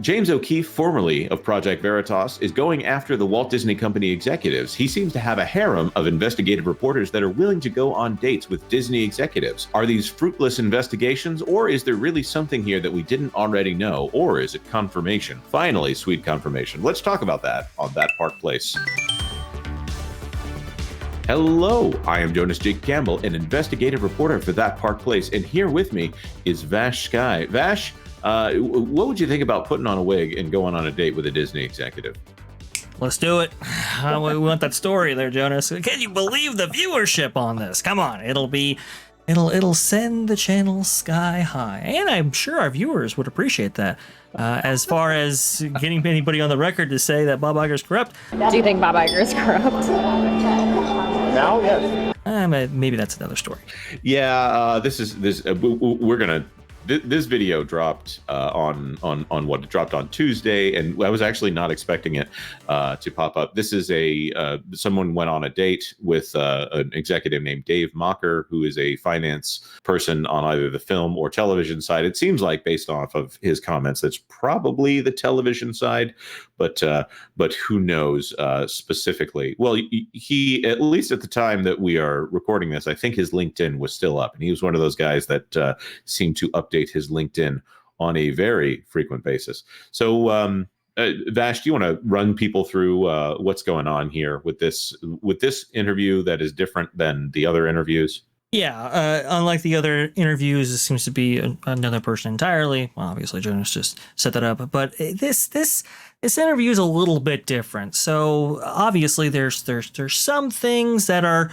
James O'Keefe, formerly of Project Veritas, is going after the Walt Disney Company executives. He seems to have a harem of investigative reporters that are willing to go on dates with Disney executives. Are these fruitless investigations, or is there really something here that we didn't already know, or is it confirmation? Finally, sweet confirmation. Let's talk about that on That Park Place. Hello, I am Jonas J. Campbell, an investigative reporter for That Park Place, and here with me is VashSky. Vash, what would you think about putting on a wig and going on a date with a Disney executive? Let's do it. We want that story there, Jonas. Can you believe the viewership on this? Come on, it'll send the channel sky high, and I'm sure our viewers would appreciate that. As far as getting anybody on the record to say that Bob Iger's corrupt, do you think Bob Iger is corrupt? Now, yes. Maybe that's another story. Yeah, we're gonna. This video dropped on what? It dropped on Tuesday, and I was actually not expecting it to pop up. This is someone went on a date with an executive named Dave Mocker, who is a finance person on either the film or television side. It seems like, based off of his comments, that's probably the television side, but who knows specifically? Well, he, at least at the time that we are recording this, I think his LinkedIn was still up, and he was one of those guys that seemed to update his LinkedIn on a very frequent basis. So, Vash, do you want to run people through what's going on here with this interview that is different than the other interviews? Yeah, unlike the other interviews, this seems to be another person entirely. Well, obviously, Jonas just set that up, but this interview is a little bit different. So obviously, there's some things that are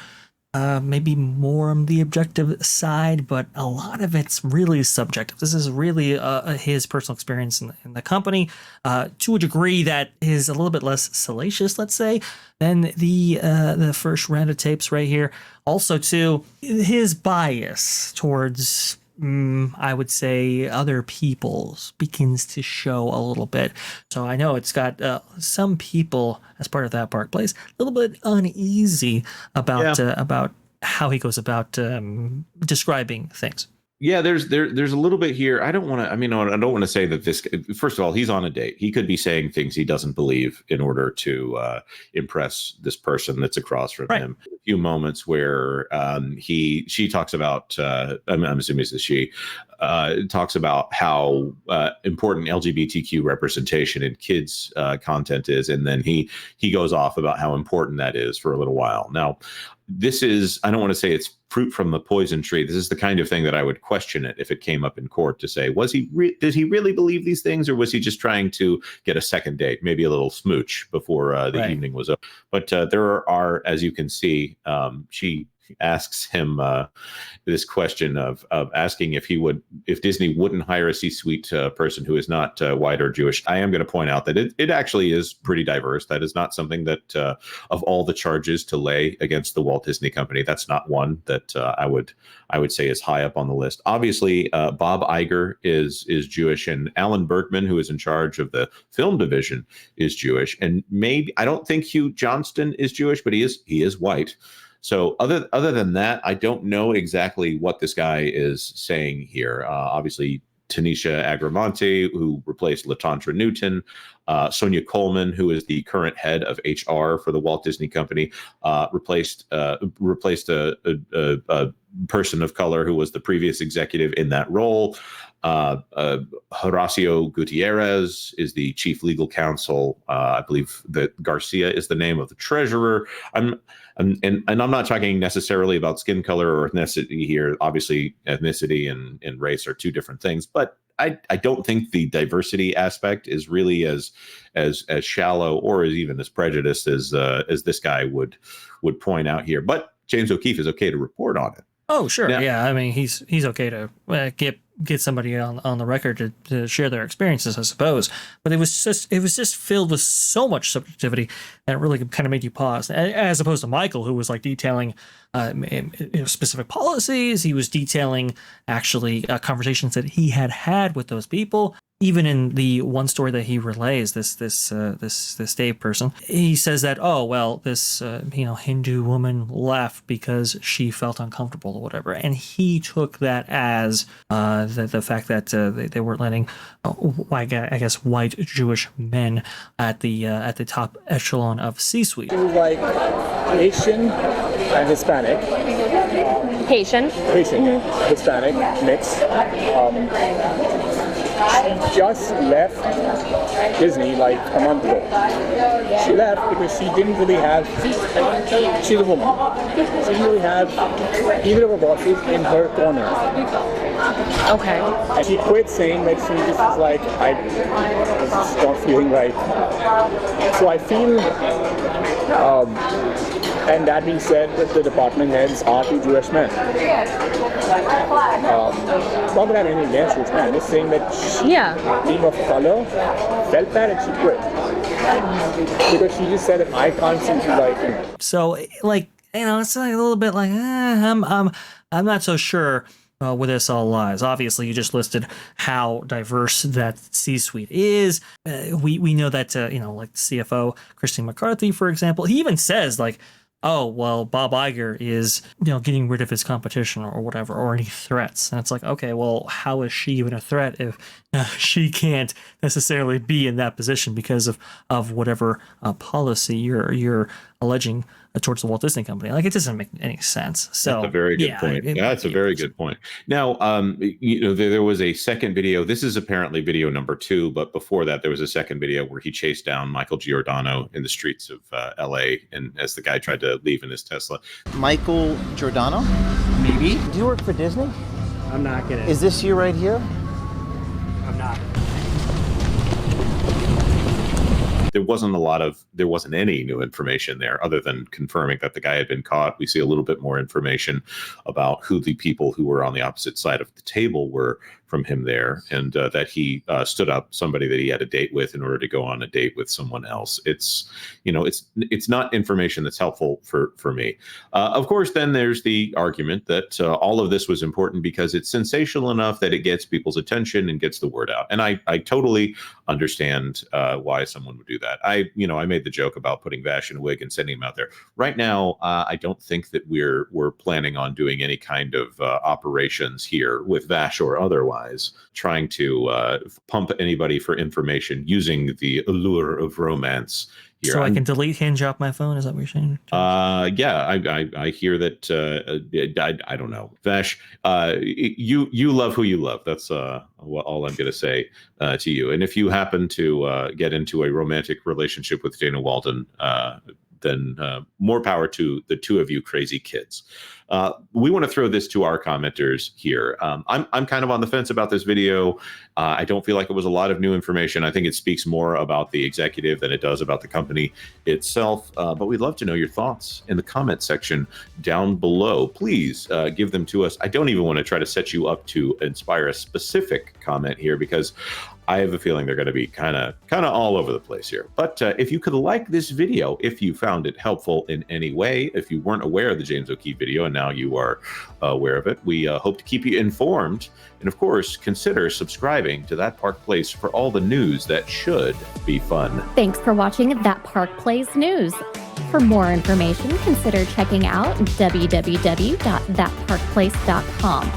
maybe more on the objective side, but a lot of it's really subjective. This is really his personal experience in the company, to a degree that is a little bit less salacious, let's say, than the first round of tapes right here. Also, too, his bias towards, I would say, other people begins to show a little bit. So I know it's got some people, as part of That Park Place, a little bit uneasy about how he goes about describing things. Yeah, there's a little bit here. I don't want to say that this. First of all, he's on a date. He could be saying things he doesn't believe in order to impress this person that's across from him. A few moments where she talks about. I'm assuming it's a she. Talks about how important LGBTQ representation in kids' content is, and then he goes off about how important that is for a little while. Now, this is, I don't want to say it's fruit from the poison tree. This is the kind of thing that I would question it if it came up in court to say, did he really believe these things, or was he just trying to get a second date, maybe a little smooch before the evening was over? But there are, as you can see, she asks him this question of asking if Disney wouldn't hire a C-suite person who is not white or Jewish. I am going to point out that it actually is pretty diverse. That is not something that of all the charges to lay against the Walt Disney Company, that's not one that I would say is high up on the list. Obviously, Bob Iger is Jewish, and Alan Bergman, who is in charge of the film division, is Jewish, and maybe, I don't think Hugh Johnston is Jewish, but he is white. So other than that, I don't know exactly what this guy is saying here. Obviously, Tanisha Agramonte, who replaced LaTondra Newton, Sonia Coleman, who is the current head of HR for the Walt Disney Company, replaced a person of color who was the previous executive in that role. Horacio Gutierrez is the chief legal counsel. I believe that Garcia is the name of the treasurer. And I'm not talking necessarily about skin color or ethnicity here. Obviously, ethnicity and race are two different things, but I don't think the diversity aspect is really as shallow or as even as prejudiced as this guy would point out here. But James O'Keefe is okay to report on it. Oh, sure. Now, yeah, I mean, he's okay to get somebody on the record to share their experiences, I suppose. But it was just filled with so much subjectivity that it really kind of made you pause, as opposed to Michael, who was like detailing specific policies. He was detailing actually conversations that he had with those people. Even in the one story that he relays, this Dave person, he says that, oh well, this Hindu woman left because she felt uncomfortable or whatever, and he took that as the fact that they weren't letting, I guess, white Jewish men at the top echelon of C-suite. She was like Asian and Hispanic. Haitian. Hispanic mix. She just left Disney like a month ago. She left because she didn't really have, she's a woman, she didn't really have either of her bosses in her corner. Okay. And she quit saying that she just was like, I was just not feeling right. So I feel, and that being said, that the department heads are two Jewish men. Not that I have anything against Jewish men, just saying that she, being of color, felt that and she quit. Because she just said that I can't seem to like. So, like, it's like a little bit like, I'm not so sure where this all lies. Obviously, you just listed how diverse that C-suite is. We know that, like CFO Christine McCarthy, for example, he even says like, oh, well, Bob Iger is, getting rid of his competition or whatever, or any threats. And it's like, okay, well, how is she even a threat if she can't necessarily be in that position because of whatever policy you're alleging towards the Walt Disney Company? Like, it doesn't make any sense. So that's a very good point. That's a very good point. Now, there was a second video. This is apparently video number 2, but before that, there was a second video where he chased down Michael Giordano in the streets of LA, and as the guy tried to leave in his Tesla. Michael Giordano? Maybe. Do you work for Disney? I'm not kidding. Is this you right here? I'm not. There wasn't any new information there other than confirming that the guy had been caught. We see a little bit more information about who the people who were on the opposite side of the table were from him there, and that he stood up somebody that he had a date with in order to go on a date with someone else. It's not information that's helpful for me. Of course, then there's the argument that all of this was important because it's sensational enough that it gets people's attention and gets the word out. And I totally understand why someone would do that. I made the joke about putting Vash in a wig and sending him out there. Right now, I don't think that we're planning on doing any kind of operations here with Vash or otherwise, trying to pump anybody for information using the allure of romance here. So I can delete Hinge off my phone? Is that what you're saying? Yeah, I hear that. I don't know, Vash. You love who you love. That's all I'm going to say to you. And if you happen to get into a romantic relationship with Dana Walden, then more power to the two of you crazy kids. We want to throw this to our commenters here. I'm kind of on the fence about this video. I don't feel like it was a lot of new information. I think it speaks more about the executive than it does about the company itself. But we'd love to know your thoughts in the comment section down below. Please give them to us. I don't even want to try to set you up to inspire a specific comment here because I have a feeling they're going to be kind of all over the place here. But if you could like this video, if you found it helpful in any way, if you weren't aware of the James O'Keefe video and now you are aware of it, we hope to keep you informed. And of course, consider subscribing to That Park Place for all the news that should be fun. Thanks for watching That Park Place News. For more information, consider checking out www.thatparkplace.com.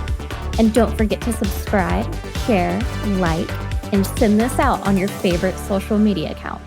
And don't forget to subscribe, share, like, and send this out on your favorite social media accounts.